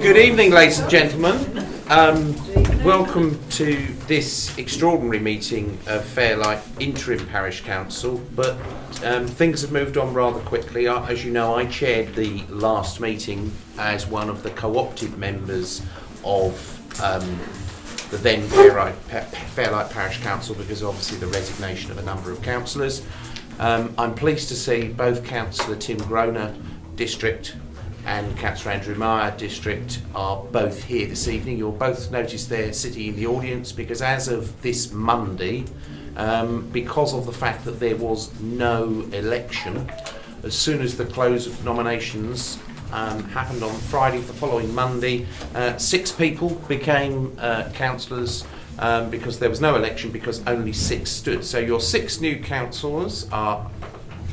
Good evening, ladies and gentlemen. Welcome to this extraordinary meeting of Fairlight Interim Parish Council, but things have moved on rather quickly. As you know, I chaired the last meeting as one of the co-opted members of the then Fairlight Parish Council, because obviously the resignation of a number of councillors. I'm pleased to see both Councillor Grohne District and Councillor Andrew Mier District are both here this evening. You'll both notice they're sitting in the audience because as of this Monday, because of the fact that there was no election, as soon as the close of nominations happened on Friday, the following Monday, 6 people became councillors because there was no election, because only 6 stood. So your 6 new councillors are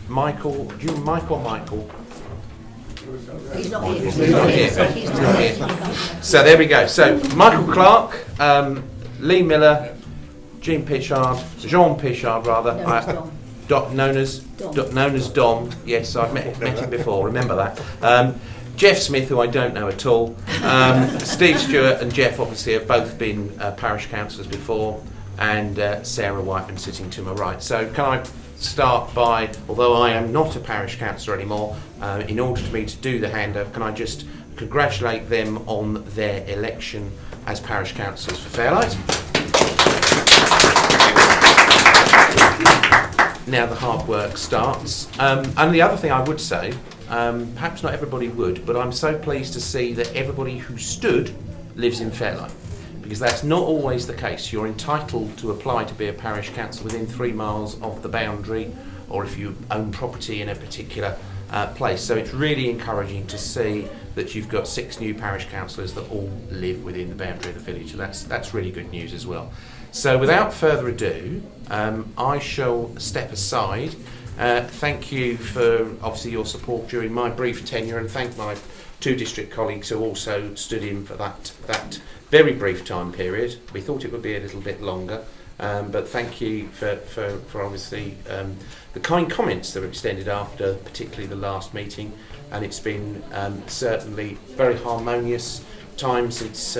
Michael. Do you Mike or Michael? He's not here. He's not here. So there we go. So Michael Clarke, Lee Miller, Jean Pichard, known as Dom. Yes, I've met him before. Remember that. Geoff Smith, who I don't know at all. Steve Stewart and Geoff obviously have both been parish councillors before, and Sarah Whiteman sitting to my right. So can I start by, although I am not a parish councillor anymore, in order for me to do the handover, can I just congratulate them on their election as parish councillors for Fairlight? Now the hard work starts. And the other thing I would say, perhaps not everybody would, but I'm so pleased to see that everybody who stood lives in Fairlight, because that's not always the case. You're entitled to apply to be a parish council within 3 miles of the boundary, or if you own property in a particular place. So it's really encouraging to see that you've got 6 new parish councillors that all live within the boundary of the village. So that's really good news as well. So without further ado, I shall step aside. Thank you for obviously your support during my brief tenure, and thank my 2 district colleagues who also stood in for that very brief time period. We thought it would be a little bit longer, but thank you for obviously the kind comments that were extended after particularly the last meeting, and it's been certainly very harmonious time since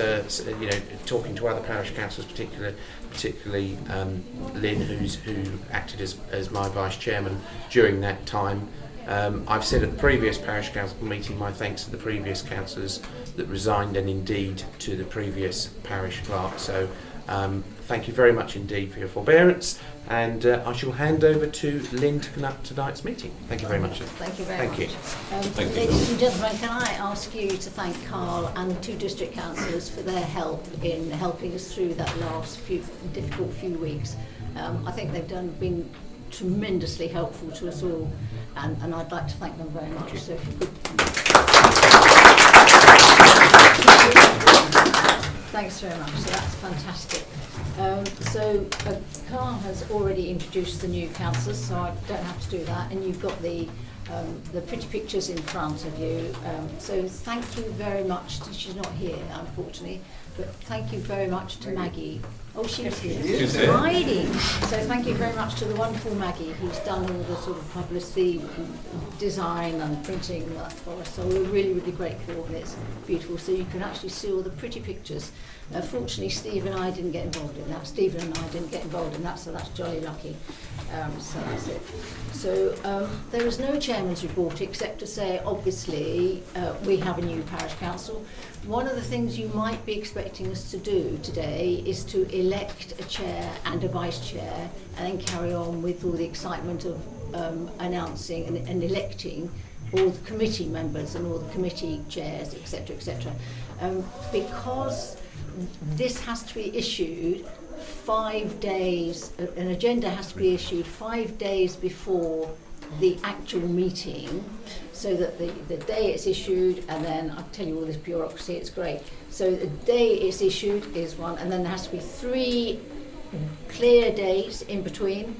talking to other parish councillors, particularly Lynn, who acted as my vice chairman during that time. I've said at the previous parish council meeting my thanks to the previous councillors that resigned, and indeed to the previous parish clerk. So thank you very much indeed for your forbearance, and I shall hand over to Lynn to conduct tonight's meeting. Thank you very much. Thank you very much. Ladies and gentlemen, can I ask you to thank Carl and the 2 district councillors for their help in helping us through that last difficult few weeks. I think they've been tremendously helpful to us all, and I'd like to thank them very much. So if you could. Thanks very much. So that's fantastic. Carl has already introduced the new councillors, so I don't have to do that. And you've got the pretty pictures in front of you. So thank you very much. She's not here, unfortunately, but thank you very much to Maggie. Oh, she's here. She's hiding. So thank you very much to the wonderful Maggie, who's done all the sort of publicity, design and printing and that for us. So we're really, really grateful, and it's beautiful. So you can actually see all the pretty pictures. Fortunately, Stephen and I didn't get involved in that, so that's jolly lucky. So that's it. So there is no chairman's report except to say, obviously, we have a new parish council. One of the things you might be expecting us to do today is to elect a chair and a vice chair, and then carry on with all the excitement of announcing and electing all the committee members and all the committee chairs, etc., etc. Because this has to be issued 5 days, an agenda has to be issued 5 days before the actual meeting, so that the day it's issued, and then I'll tell you all this bureaucracy, it's great. So the day it's issued is one, and then there has to be 3 clear days in between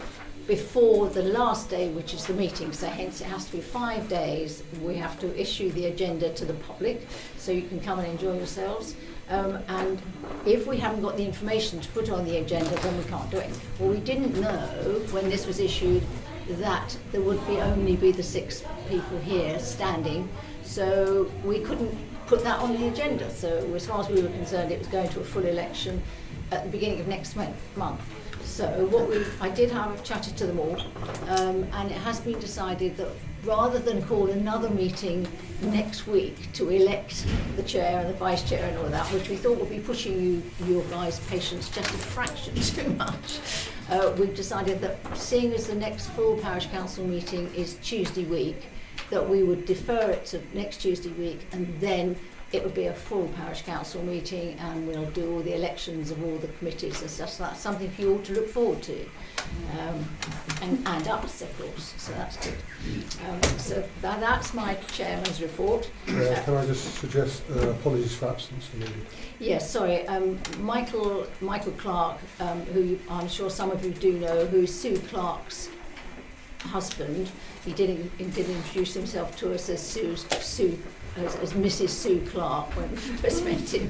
before the last day, which is the meeting. So hence it has to be 5 days. We have to issue the agenda to the public so you can come and enjoy yourselves. And if we haven't got the information to put on the agenda, then we can't do it. Well, we didn't know when this was issued that there would only be the 6 people here standing, so we couldn't put that on the agenda. So as far as we were concerned, it was going to a full election at the beginning of next month. So I did have chatted to them all, and it has been decided that rather than call another meeting next week to elect the chair and the vice chair and all that, which we thought would be pushing your guys' patience just a fraction too much, we've decided that seeing as the next full parish council meeting is Tuesday week, that we would defer it to next Tuesday week, and then it would be a full parish council meeting, and we'll do all the elections of all the committees and stuff. So that's something for you all to look forward to, and us, of course. So that's good. So that's my chairman's report. Can I just suggest apologies for absence? Yes, sorry. Michael Clarke, who I'm sure some of you do know, who is Sue Clarke's husband. He did introduce himself to us as as Mrs. Sue Clarke when we first met him.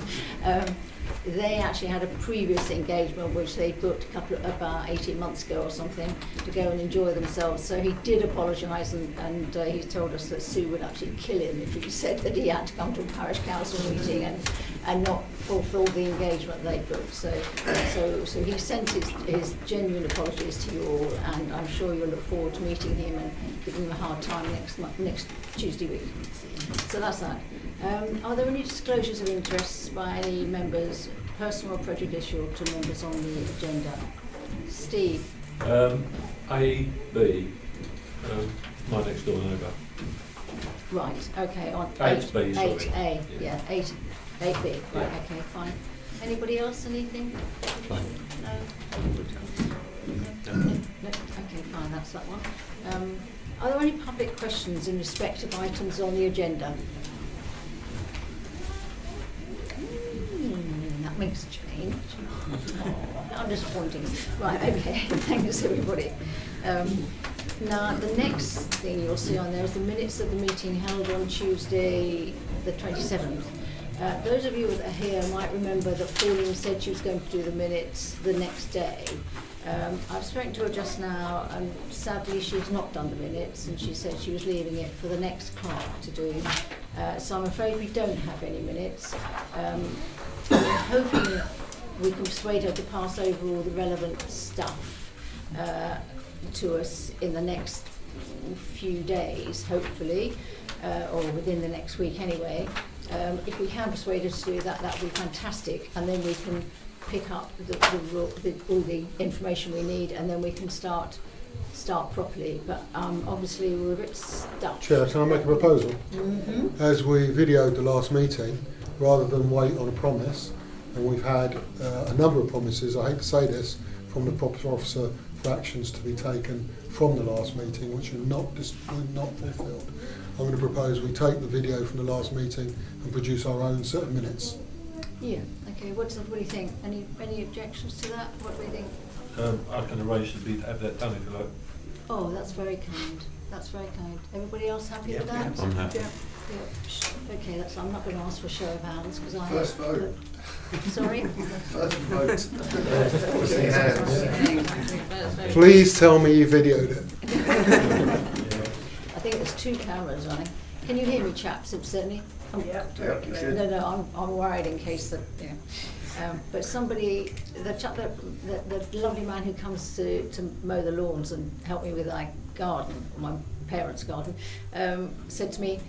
They actually had a previous engagement which they booked about 18 months ago or something to go and enjoy themselves. So he did apologise, and he told us that Sue would actually kill him if he said that he had to come to a parish council meeting and not fulfil the engagement they booked. So he sent his genuine apologies to you all, and I'm sure you'll look forward to meeting him and giving him a hard time next Tuesday week. So that's that. Are there any disclosures of interests by any members, personal or prejudicial, to members on the agenda? Steve? A, B, my next door neighbour. Right, okay, on 8B, sorry. 8A, yeah, 8B, right, yeah. Okay, fine. Anybody else, anything? Fine. No? No? Okay, fine, that's that one. Are there any public questions in respect of items on the agenda? That makes a change. How disappointing. Right, okay, thanks everybody. Now, the next thing you'll see on there is the minutes of the meeting held on Tuesday the 27th. Those of you that are here might remember that Pauline said she was going to do the minutes the next day. I've spoken to her just now, and sadly she's not done the minutes, and she said she was leaving it for the next clerk to do. So I'm afraid we don't have any minutes. We're hoping we can persuade her to pass over all the relevant stuff to us in the next few days, hopefully, or within the next week anyway. If we can persuade her to do that, that would be fantastic, and then we can pick up all the information we need, and then we can start properly. But obviously we're a bit stuck. Chair, can I make a proposal? Mm-hmm. As we videoed the last meeting, rather than wait on a promise, and we've had a number of promises, I hate to say this, from the property officer for actions to be taken from the last meeting which are not fulfilled. I'm going to propose we take the video from the last meeting and produce our own set of minutes. Yeah, okay, what do you think? Any objections to that? What do we think? I can arrange to have that done if you like. Oh, that's very kind. That's very kind. Everybody else happy with that? I'm happy. Yeah. Okay, I'm not going to ask for a show of hands because I... First vote. Sorry? First vote. Please tell me you videoed it. I think there's two cameras running. Can you hear me, chaps? Certainly. Yeah, you should. No, I'm worried in case that, yeah. But somebody, the lovely man who comes to mow the lawns and help me with my garden, my parents' garden, said to me,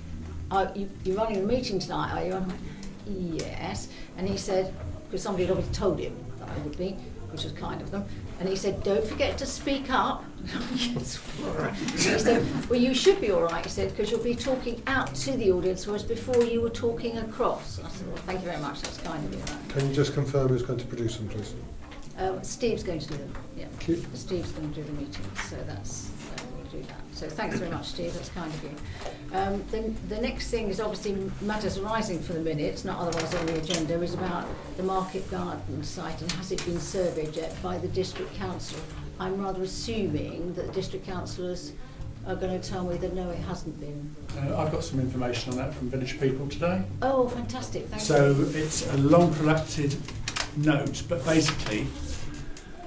you're running a meeting tonight, are you? And I went, yes. And he said, because somebody had already told him that I would be, which was kind of them, and he said, don't forget to speak up. Yes. He said, well, you should be all right, he said, because you'll be talking out to the audience, whereas before you were talking across. And I said, well, thank you very much, that's kind of you. Can you just confirm who's going to produce them, please? Steve's going to do them, yeah. Thank you. Steve's going to do the meetings, so we'll do that. So thanks very much, Steve, that's kind of you. Then the next thing is obviously matters arising for the minutes, not otherwise on the agenda, is about the Market Garden site and has it been surveyed yet by the District Council. I'm rather assuming that the District Councillors are going to tell me that no, it hasn't been. I've got some information on that from village people today. Oh, fantastic, thank you. So it's a long protracted note, but basically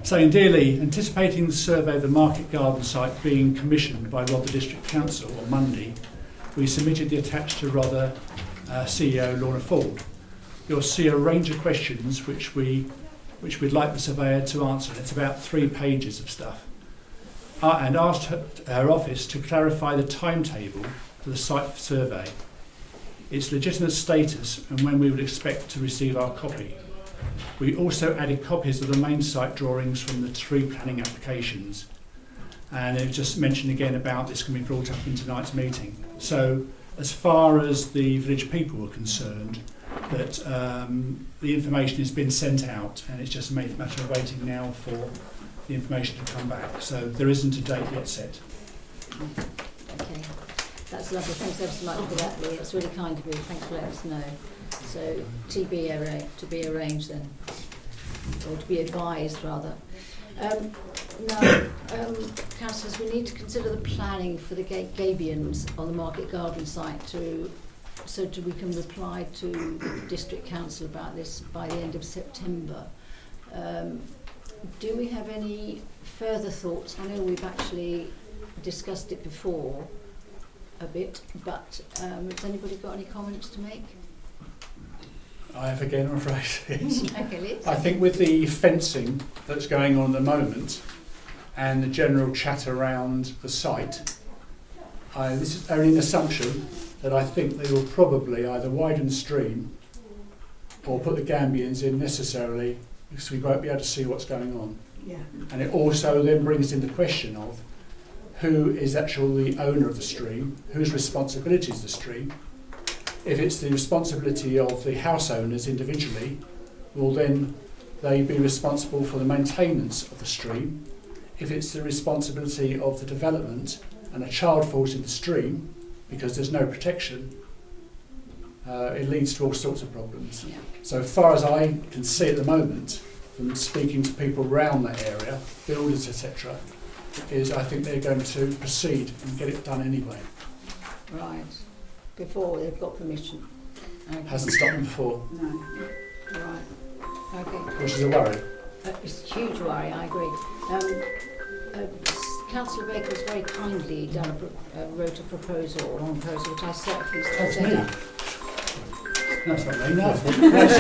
saying, dearly, anticipating the survey of the Market Garden site being commissioned by Rother District Council on Monday, we submitted the attached to Rother CEO Lorna Ford. You'll see a range of questions which we'd like the surveyor to answer, and it's about 3 pages of stuff. And asked her office to clarify the timetable for the site survey, its legitimate status, and when we would expect to receive our copy. We also added copies of the main site drawings from the 3 planning applications. And it was just mentioned again about this can be brought up in tonight's meeting. So as far as the village people are concerned, that the information has been sent out, and it's just a matter of waiting now for the information to come back. So there isn't a date yet set. Okay, that's lovely. Thanks ever so much for that, Lee. It's really kind of you. Thanks for letting us know. So to be arranged then, or to be advised rather. Now, councillors, we need to consider the planning for the Gabions on the Market Garden site so we can reply to the District Council about this by the end of September. Do we have any further thoughts? I know we've actually discussed it before a bit, but has anybody got any comments to make? I have again, I'm afraid. Yes. Okay, Liz. I think with the fencing that's going on at the moment and the general chat around the site, this is only an assumption that I think they will probably either widen the stream or put the Gabions in necessarily, because we won't be able to see what's going on. Yeah. And it also then brings in the question of who is actually the owner of the stream, whose responsibility is the stream. If it's the responsibility of the house owners individually, will then they be responsible for the maintenance of the stream? If it's the responsibility of the development and a child falls in the stream because there's no protection, it leads to all sorts of problems. Yeah. So far as I can see at the moment, from speaking to people around that area, builders, etc., is I think they're going to proceed and get it done anyway. Right. Before they've got permission. Okay. Hasn't stopped them before, No. Right. Okay. which is a worry. It's a huge worry, I agree. Councillor Baker has very kindly wrote a proposal, which I certainly That's set me. up. That's not me, no. That's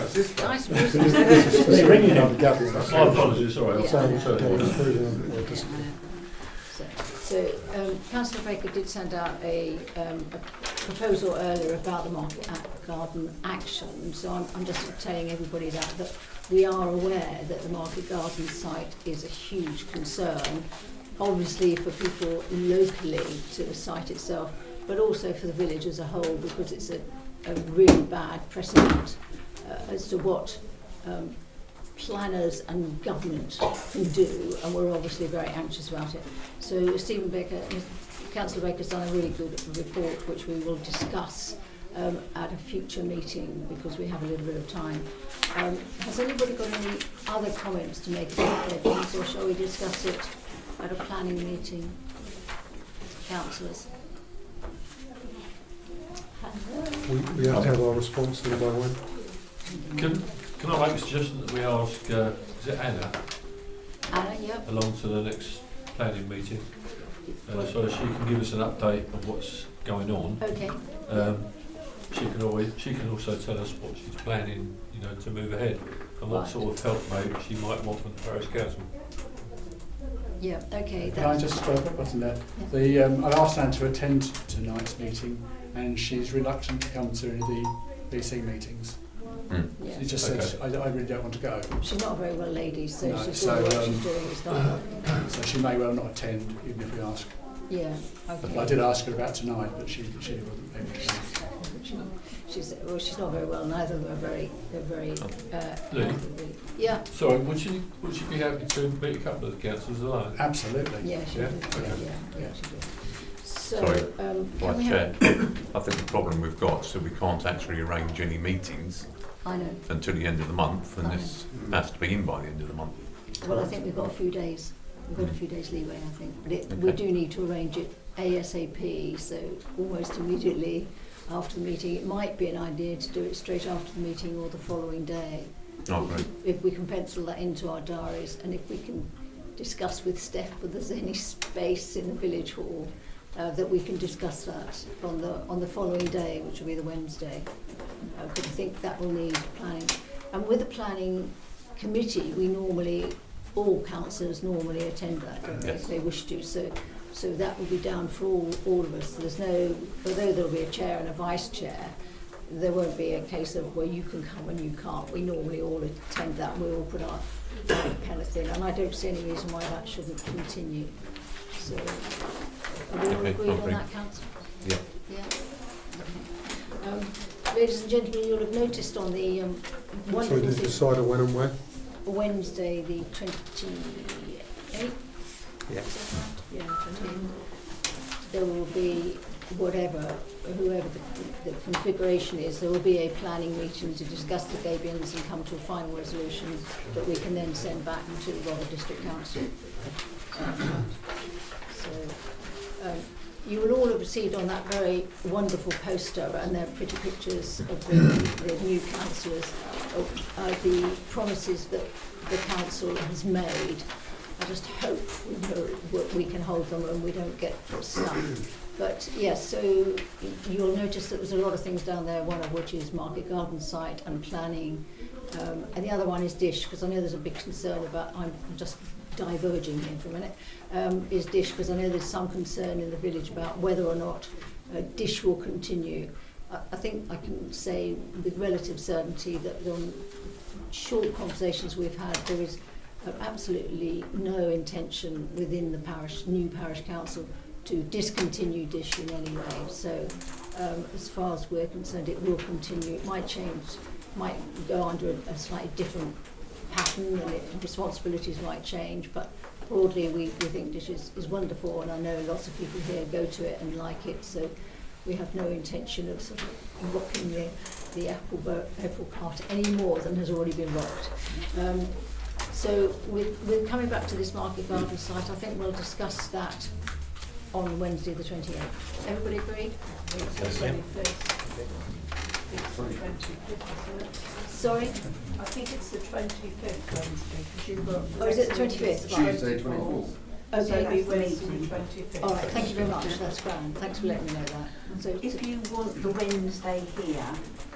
Steve. Nice music. It's ringing him. My apologies, sorry. Yeah. Sorry. So Councillor Baker did send out a proposal earlier about the Market Garden action. So I'm just telling everybody that we are aware that the Market Garden site is a huge concern, obviously for people locally to the site itself, but also for the village as a whole, because it's a really bad precedent as to what planners and government can do, and we're obviously very anxious about it. So Stephen Baker, Councillor Baker's done a really good report which we will discuss at a future meeting because we have a little bit of time. Has anybody got any other comments to make about their things, or shall we discuss it at a planning meeting? Councillors? We have to have our response in by when? Can I make a suggestion that we ask, is it Anna, Anna, yep. along to the next planning meeting, so she can give us an update of what's going on. Okay. She can also tell us what she's planning, to move ahead, and what Right. sort of help maybe she might want from the parish council. Yeah, okay. Can I just put a button there? I asked Anne to attend tonight's meeting, and she's reluctant to come to any of the BC meetings. Yeah. She just said, I really don't want to go. She's not a very well lady, so No, she's so, doing what she's doing is not. So she may well not attend, even if we ask. Yeah, But okay. I did ask her about tonight, but she wasn't able to come. She's not very well. Neither of them are very. They're very. Lee? Yeah. Sorry, would she be happy to meet a couple of the councillors alone? Absolutely. Yeah, she Yeah? did. Okay. Yeah, she did. So, Sorry, can Vice we Chair, have? I think the problem we've got, so we can't actually arrange any meetings I know. until the end of the month, and Fine. this has to be in by the end of the month. Well, I think we've got a few days. We've got a few days leeway, I think. But we do need to arrange it ASAP, so almost immediately after the meeting. It might be an idea to do it straight after the meeting or the following day. Oh, great. If we can pencil that into our diaries, and if we can discuss with Steph whether there's any space in the village hall that we can discuss that on the following day, which will be the Wednesday. But I think that will need planning. And with the planning committee, all councillors normally attend that, don't they, if they wish to. So that will be down for all of us. Although there'll be a chair and a vice chair, there won't be a case of, well, you can come and you can't. We normally all attend that. We all put our penalty in, and I don't see any reason why that shouldn't continue. So, are we all agreed on that, Council? Yeah. Yeah. Okay. Ladies and gentlemen, you'll have noticed on the So wonderful we decide when and where? Wednesday, the 28th. Yeah. Yeah, 28th. There will be whoever the configuration is, there will be a planning meeting to discuss the Gabions and come to a final resolution that we can then send back to Rother District Council. You will all have received on that very wonderful poster, and they're pretty pictures of the new councillors, of the promises that the council has made. I just hope we can hold them and we don't get stuck. But yes, so you'll notice that there's a lot of things down there, one of which is Market Garden site and planning, and the other one is dish, because I know there's a big concern about, I'm just diverging here for a minute, is dish, because I know there's some concern in the village about whether or not dish will continue. I think I can say with relative certainty that on short conversations we've had, there is absolutely no intention within the new parish council to discontinue dish in any way. So as far as we're concerned, it will continue. It might change, might go under a slightly different pattern, and responsibilities might change, but broadly we think dish is wonderful, and I know lots of people here go to it and like it, so we have no intention of sort of rocking the apple cart any more than has already been rocked. So we're coming back to this Market Garden site. I think we'll discuss that on Wednesday the 28th. Everybody agree? Sorry? I think it's the 25th Wednesday, because you've got... Oh, is it the 25th? Right. Tuesday, 24th. So Okay. that'll be Wednesday the 25th. All right, thank you very much. That's grand. Thanks for letting me know that. So, If you want the Wednesday here,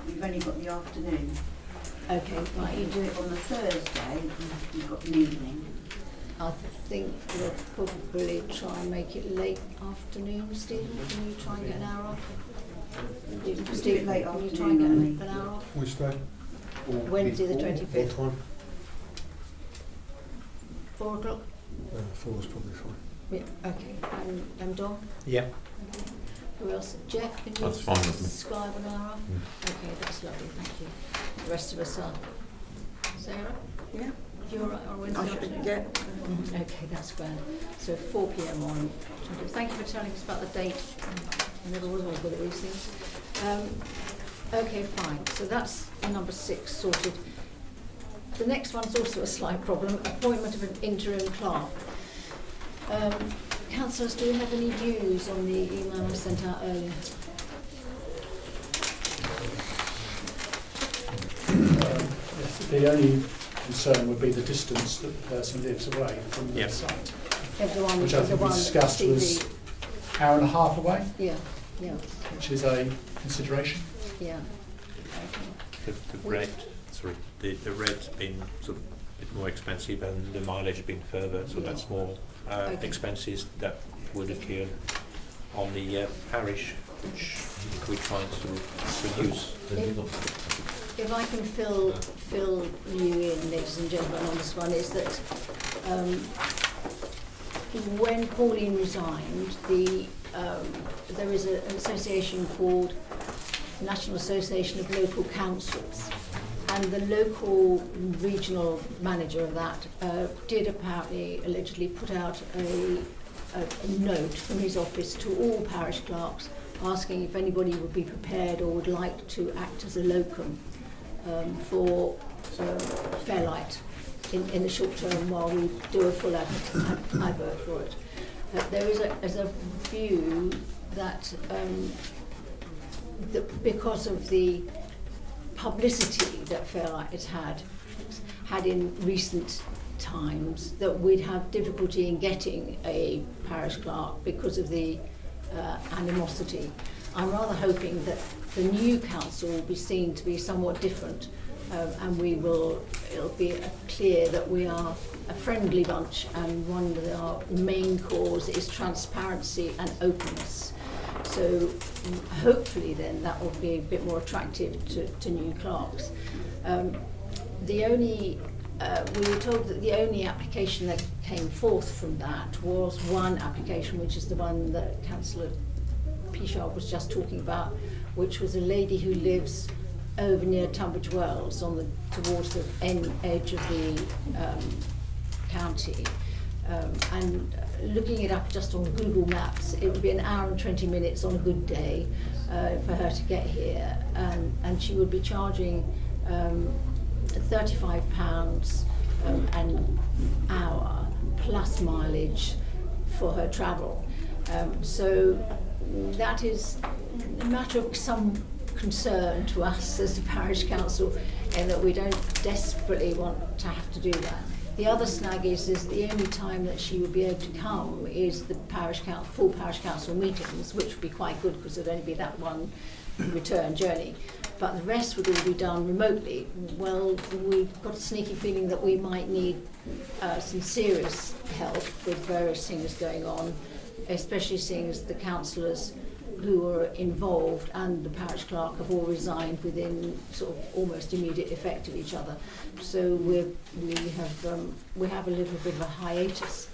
you've only got the afternoon. okay, right. If you do it on the Thursday, you've got the evening. I think we'll probably try and make it late afternoon. Stephen, can you try and get an hour off? Just do it late can you afternoon try and get only. an hour off? Which day? Wednesday the What 25th. time? 4 o'clock? 4 is probably fine. Yeah, okay. And Dom? Yeah. Okay. Who else? Jeff, can you That's fine with me. scribe an hour off? Okay, that's lovely, thank you. The rest of us are. Sarah? Yeah. You're right on Wednesday afternoon? Yeah. Okay, that's grand. So 4 p.m. on 20th. Thank you for telling us about the date. I never was always good at these things. Okay, fine. So that's number 6 sorted. The next one's also a slight problem. Appointment of an interim clerk. Councillors, do you have any views on the email I sent out earlier? The only concern would be the distance that the person lives away from the Yeah. site, Everyone, which I think we discussed was hour and a half away, Yeah, yeah, which is a consideration. yeah. Okay. The red's been sort of a bit more expensive, and the mileage has been further, so that's more Okay. expenses that would occur on the parish, which we're trying to reduce. If I can fill you in, ladies and gentlemen, on this one, is that when Pauline resigned, there is an association called National Association of Local Councils, and the local regional manager of that did apparently, allegedly, put out a note from his office to all parish clerks asking if anybody would be prepared or would like to act as a locum for Fairlight in the short term while we do a full advert for it. There is a view that because of the publicity that Fairlight has had in recent times, that we'd have difficulty in getting a parish clerk because of the animosity. I'm rather hoping that the new council will be seen to be somewhat different, and it'll be clear that we are a friendly bunch, and one of our main cause is transparency and openness. So hopefully then that will be a bit more attractive to new clerks. We were told that the only application that came forth from that was one application, which is the one that Councillor Pichard was just talking about, which was a lady who lives over near Tunbridge Wells towards the edge of the county. And looking it up just on Google Maps, it would be an hour and 20 minutes on a good day for her to get here, and she would be charging £35 an hour plus mileage for her travel. So that is a matter of some concern to us as the parish council, in that we don't desperately want to have to do that. The other snag is the only time that she would be able to come is the full parish council meetings, which would be quite good because there'd only be that one return journey. But the rest would all be done remotely. Well, we've got a sneaky feeling that we might need some serious help with various things going on, especially seeing as the councillors who are involved and the parish clerk have all resigned within sort of almost immediate effect of each other. So we have a little bit of a hiatus.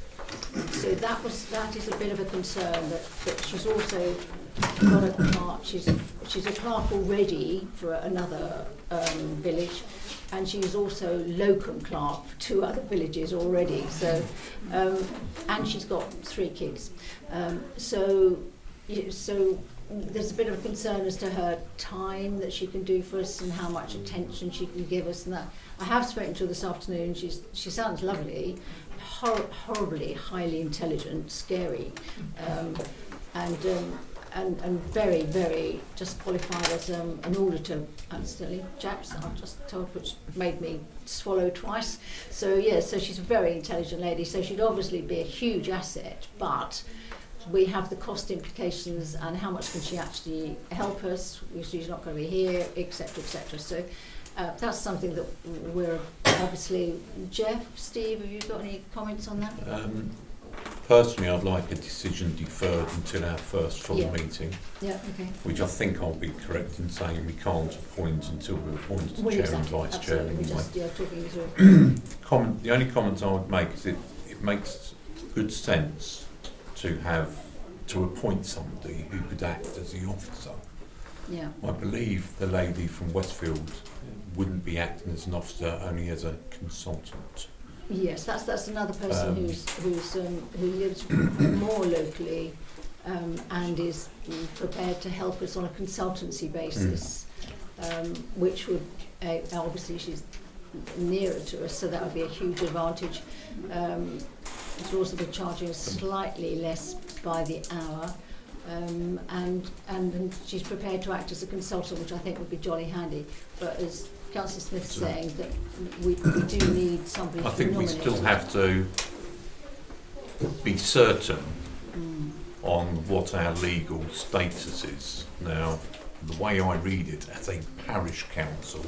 So that is a bit of a concern, that she's also got a clerk. She's a clerk already for another village, and she's also locum clerk for 2 other villages already. So and she's got 3 kids. So there's a bit of a concern as to her time that she can do for us and how much attention she can give us and that. I have spoken to her this afternoon. She sounds lovely, horribly highly intelligent, scary, and very, very just qualified as an auditor, instantly. Japs, I've just told, which made me swallow twice. So yeah, so she's a very intelligent lady. So she'd obviously be a huge asset, but we have the cost implications and how much can she actually help us. She's not going to be here, etc., etc. So that's something that we're obviously. Jeff, Steve, have you got any comments on that? Personally, I'd like a decision deferred until our first full meeting, Okay. which I think I'll be correct in saying we can't appoint until we've appointed the chair and vice chair anyway. Talking through. The only comment I would make is it makes good sense to appoint somebody who could act as the officer. Yeah. I believe the lady from Westfield wouldn't be acting as an officer, only as a consultant. Yes, that's another person who lives more locally and is prepared to help us on a consultancy basis, which would obviously she's nearer to us, so that would be a huge advantage. She'll also be charging us slightly less by the hour, and she's prepared to act as a consultant, which I think would be jolly handy. But as Councillor Smith's saying, that we do need somebody I to think nominate. we still have to be certain on what our legal status is. Now, the way I read it, as a parish council,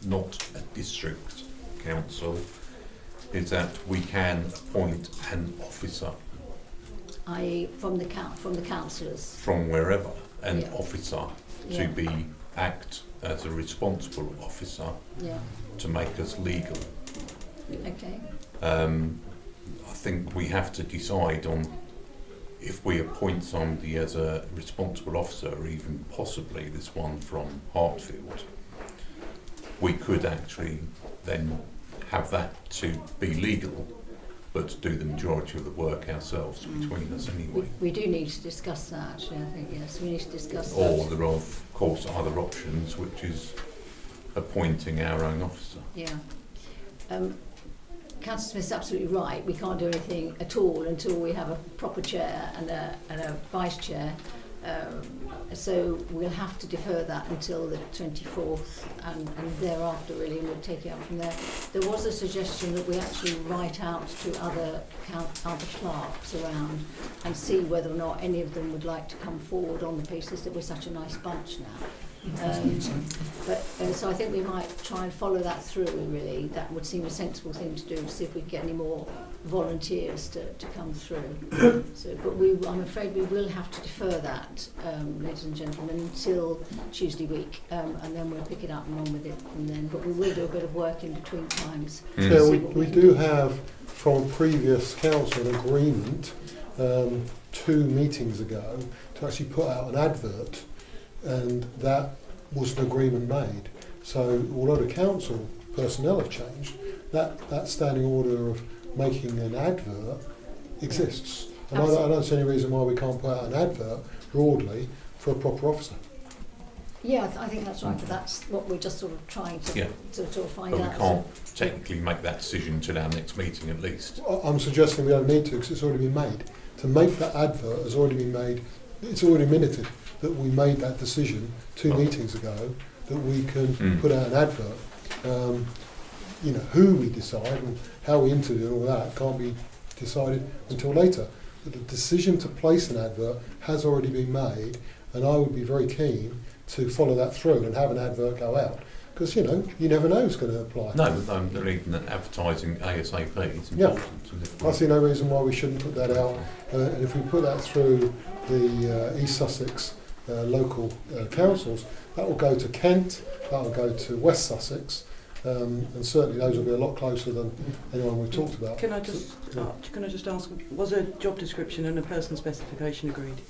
not a district council, is that we can appoint an officer, i.e. from the councillors. from wherever, an officer Yeah. to act as a responsible officer Yeah. to make us legal. Okay. I think we have to decide on if we appoint somebody as a responsible officer, or even possibly this one from Hartfield. We could actually then have that to be legal, but do the majority of the work ourselves between us anyway. We do need to discuss that, actually, I think, yes. We need to discuss Or that. there are, of course, other options, which is appointing our own officer. Yeah. Councillor Smith's absolutely right. We can't do anything at all until we have a proper chair and a vice chair. So we'll have to defer that until the 24th and thereafter really, and we'll take it up from there. There was a suggestion that we actually write out to other clerks around and see whether or not any of them would like to come forward on the basis that we're such a nice bunch now. So I think we might try and follow that through really. That would seem a sensible thing to do, to see if we can get any more volunteers to come through. But I'm afraid we will have to defer that, ladies and gentlemen, until Tuesday week, and then we'll pick it up and on with it from then. But we will do a bit of work in between times. Yeah, we do have from previous council an agreement 2 meetings ago to actually put out an advert, and that was an agreement made. So although the council personnel have changed, that standing order of making an advert exists. And I don't see any reason why we can't put out an advert broadly for a proper officer. Yeah, I think that's right, but that's what we're just sort of trying to sort of find But out. we can't technically make that decision till our next meeting at least. I'm suggesting we don't need to because it's already been made. To make that advert has already been made. It's already minuted that we made that decision 2 meetings ago that we can put out an advert. Who we decide and how we interview and all that can't be decided until later. But the decision to place an advert has already been made, and I would be very keen to follow that through and have an advert go out. Because, you never know who's going to apply. No, but I'm believing that advertising ASAP is important. Yeah. I see no reason why we shouldn't put that out. And if we put that through the East Sussex local councils, that will go to Kent, that will go to West Sussex, and certainly those will be a lot closer than anyone we've talked about. Can I just ask, was a job description and a person specification agreed?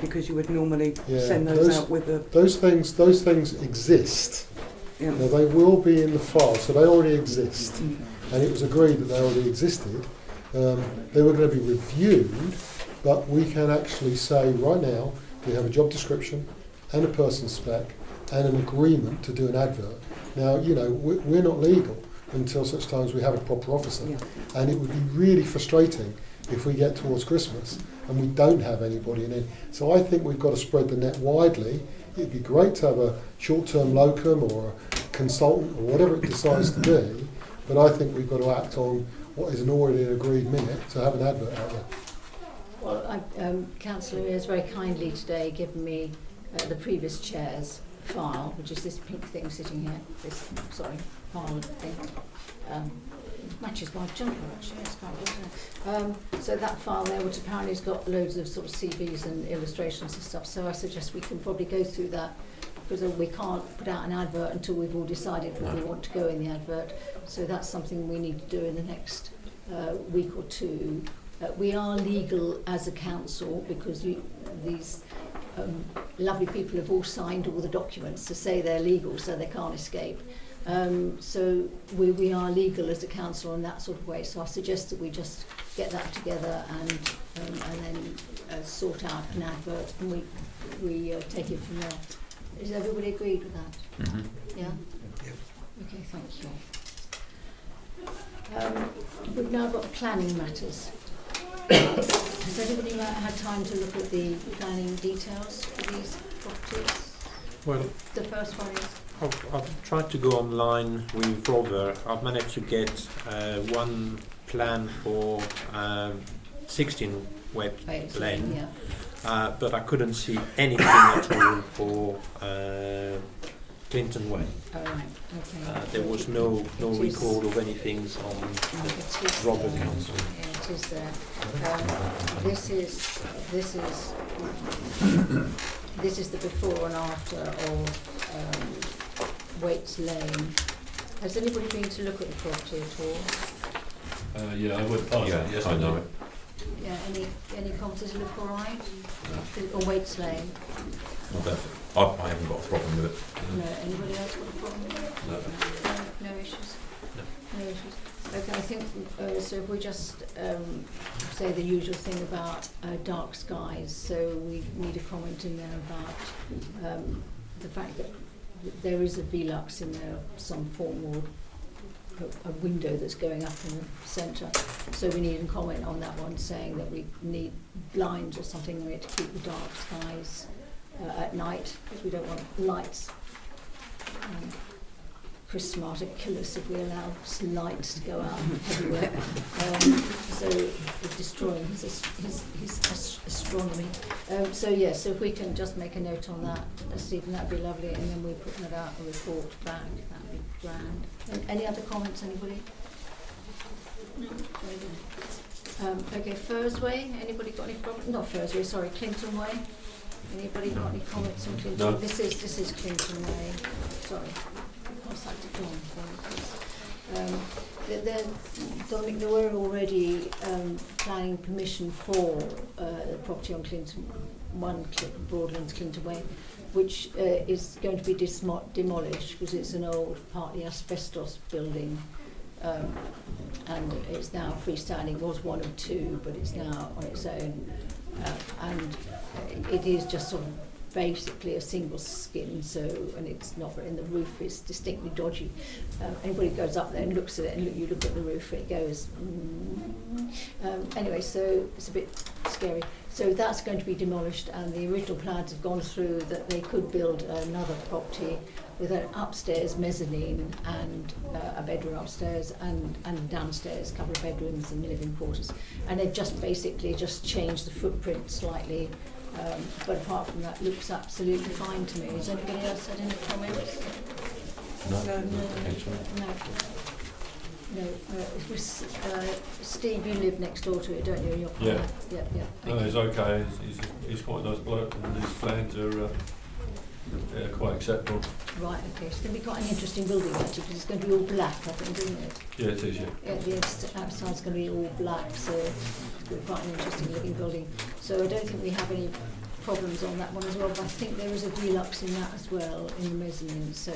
Because you would normally send those out with a... Those things exist. Yeah. Now, they will be in the file, so they already exist. And it was agreed that they already existed. They were going to be reviewed, but we can actually say right now we have a job description and a person spec and an agreement to do an advert. Now, we're not legal until such times we have a proper officer. Yeah. And it would be really frustrating if we get towards Christmas and we don't have anybody in it. So I think we've got to spread the net widely. It'd be great to have a short-term locum or a consultant or whatever it decides to be, but I think we've got to act on what is an already agreed minute to have an advert out there. Well, Councillor Mier has very kindly today given me the previous chair's file, which is this pink thing sitting here, file thing. Matches my jumper actually, it's quite good, isn't it? So that file there, which apparently has got loads of sort of CVs and illustrations and stuff, so I suggest we can probably go through that, because we can't put out an advert until we've all decided what we want to go in the advert. So that's something we need to do in the next week or two. We are legal as a council because these lovely people have all signed all the documents to say they're legal, so they can't escape. So we are legal as a council in that sort of way. So I suggest that we just get that together and then sort out an advert, and we take it from there. Is everybody agreed with that? Mm-hmm. Yeah? Okay, thank you. We've now got planning matters. Has anybody had time to look at the planning details for these properties? Well, the first one is... I've tried to go online with Rother. I've managed to get one plan for 16 Wet Lane, but I couldn't see anything at all for Clinton Way. Oh, right. Okay. There was no record of anything on the Rother Council. Yeah, it is there. This is the before and after of Waits Lane. Has anybody been to look at the property at all? I went past it yesterday. I know it. Yeah, any comments? Does it look all right? On Waits Lane? I haven't got a problem with it. No, anybody else got a problem with it? No issues? No issues. Okay, I think, so if we just say the usual thing about dark skies, so we need a comment in there about the fact that there is a Velux in there of some form or a window that's going up in the centre. So we need a comment on that one saying that we need blinds or something in it to keep the dark skies at night, because we don't want lights. Chris Smart would kill us if we allow lights to go out everywhere. So we're destroying his astronomy. So if we can just make a note on that, Stephen, that'd be lovely, and then we put that out a report back. That'd be grand. And any other comments, anybody? No. Okay, Fursway. Anybody got any problems? Not Fursway. Sorry, Clinton Way. Anybody got any comments on Clinton? No. This is Clinton Way. Sorry. Dominic, there were already planning permission for the property on Broadlands Clinton Way, which is going to be demolished because it's an old, partly asbestos building, and it's now freestanding. It was one of two, but it's now on its own, and it is just sort of basically a single skin, and it's not, and the roof is distinctly dodgy. Anybody goes up there and looks at it, and you look at the roof, it goes anyway, so it's a bit scary. So that's going to be demolished, and the original plans have gone through that they could build another property with an upstairs mezzanine and a bedroom upstairs and downstairs, a couple of bedrooms and living quarters, and they've just basically changed the footprint slightly. But apart from that, looks absolutely fine to me. Has anybody else had any comments? No. It was, Steve, you live next door to it, don't you? Your Yeah. Yeah. No, he's okay. He's quite a nice bloke, and his plans are quite acceptable. Right, okay. It's going to be quite an interesting building, actually, because it's going to be all black, I think, isn't it? Yeah, it is, yeah. Yeah, the outside's going to be all black, so it's going to be quite an interesting looking building. So I don't think we have any problems on that one as well, but I think there is a deluxe in that as well, in the mezzanine, so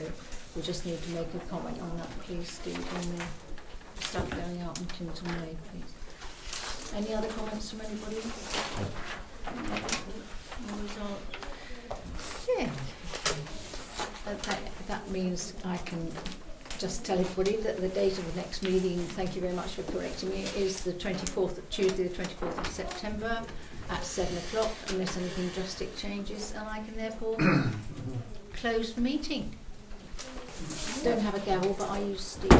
we just need to make a comment on that, please, Steve, on the stuff going out in Clinton Way, please. Any other comments from anybody? Yeah. That means I can just tell everybody that the date of the next meeting, thank you very much for correcting me, is the 24th, Tuesday the 24th of September at 7 o'clock, unless anything drastic changes, and I can therefore close the meeting. Don't have a gavel, but I use Steve's.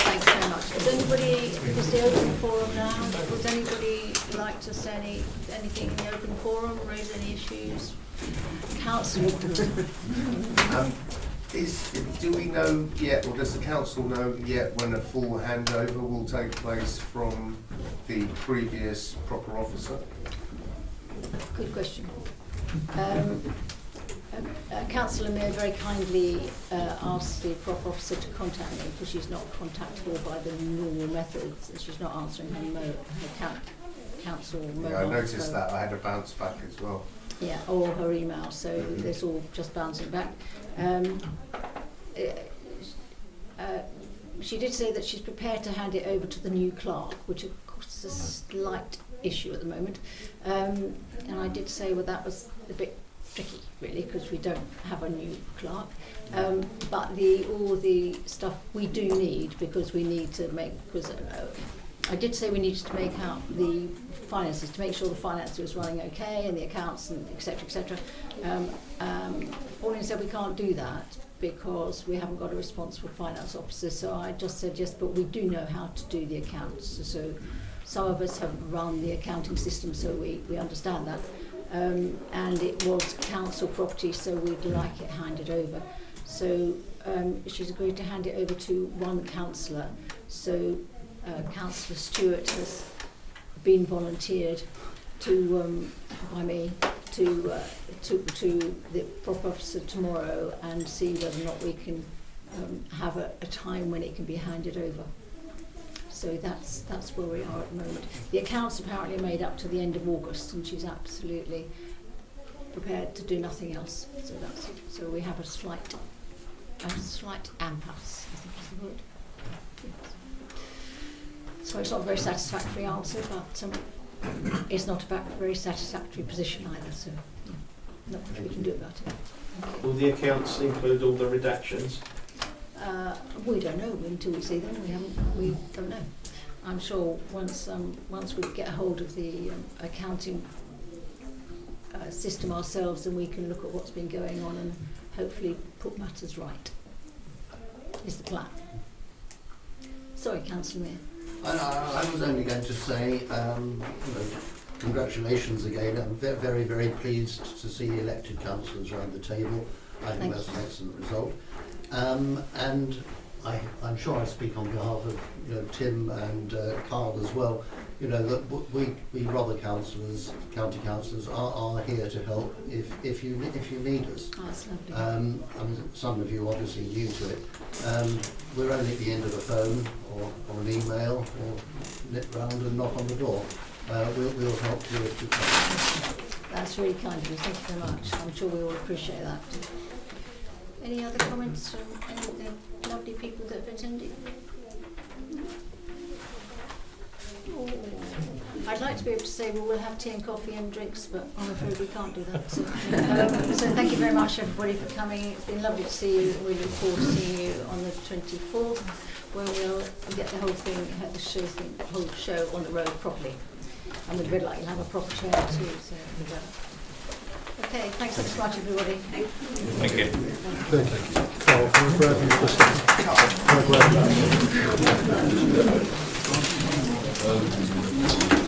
Thanks very much. Is the open forum now? Would anybody like to say anything in the open forum, raise any issues? Councillor. Do we know yet, or does the council know yet, when a full handover will take place from the previous proper officer? Good question. Councillor Mier very kindly asked the proper officer to contact me because she's not contactable by the normal methods, and she's not answering her council mobile. Yeah, I noticed that. I had a bounce back as well. Yeah, or her email, so it's all just bouncing back. She did say that she's prepared to hand it over to the new clerk, which of course is a slight issue at the moment. And I did say, well, that was a bit tricky, really, because we don't have a new clerk. But all the stuff we do need, because we need to make, because I did say we needed to make out the finances, to make sure the finance was running okay, and the accounts, and et cetera. Pauline said we can't do that because we haven't got a responsible finance officer. So I just said, yes, but we do know how to do the accounts. So some of us have run the accounting system, so we understand that. And it was council property, so we'd like it handed over. So she's agreed to hand it over to one councillor. So Councillor Stewart has been volunteered by me to the proper officer tomorrow and see whether or not we can have a time when it can be handed over. So that's where we are at the moment. The accounts apparently are made up to the end of August, and she's absolutely prepared to do nothing else. So we have a slight impasse, I think is the word. So it's not a very satisfactory answer, but it's not a very satisfactory position either. So, yeah. not much we can do about it. Will the accounts include all the redactions? We don't know until we see them. We don't know. I'm sure once we get a hold of the accounting system ourselves, then we can look at what's been going on and hopefully put matters right. Is the plan. Sorry, Councillor Mier. I was only going to say, congratulations again. I'm very, very pleased to see elected councillors around the table. I think that's an excellent result. And I'm sure I speak on behalf of Tim and Carl as well. That we Rother councillors, county councillors, are here to help if you need us. Oh, that's lovely. Some of you obviously new to it. We're only at the end of the phone or an email or nip round and knock on the door. We'll help you if you can. That's really kind of you. Thank you very much. I'm sure we all appreciate that. Any other comments from any of the lovely people that have attended? Oh, I'd like to be able to say, well, we'll have tea and coffee and drinks, but I'm afraid we can't do that. So thank you very much, everybody, for coming. It's been lovely to see you. We look forward to seeing you on the 24th, where we'll get the whole show on the road properly. And we'd really like to have a proper show too. So, okay, thanks so much, everybody. Thank you. Thank you. Carl, can I grab you?